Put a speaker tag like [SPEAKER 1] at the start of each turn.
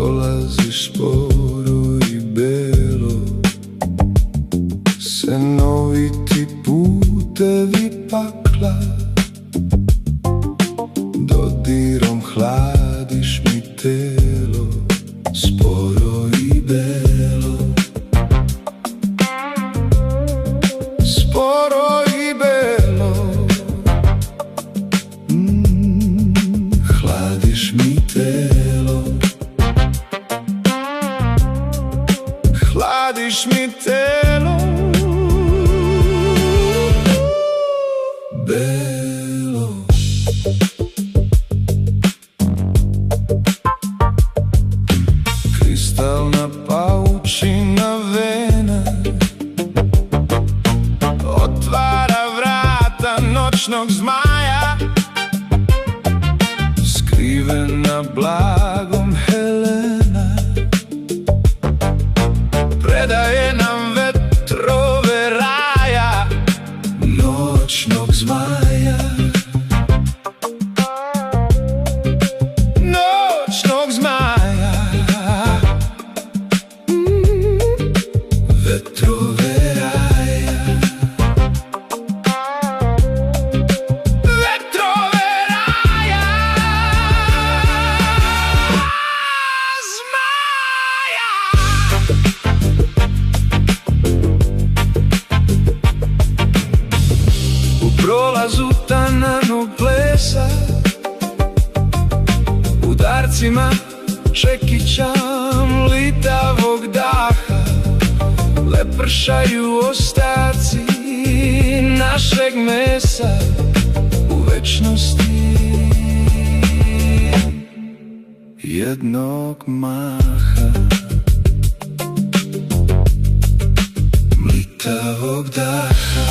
[SPEAKER 1] prolaziš sporo i belo, cenoviti putevi pakla, dodirom hladiš mi telo, sporo i belo, sporo i belo. Hladiš mi telo, hladiš mi telo, belo. Kristalna paučina vena otvara vrata noćnog zmaja, skrivena blagom Helena, predaje nam vetrove raja, noćnog zmaja, noćnog zmaja, vetrove raja, vetrove raja, zmaja. U prolazu tananog plesa, udarcima čekića mlitavog daha, lepršaju ostaci našeg mesa u večnosti jednog maha, mlitavog daha.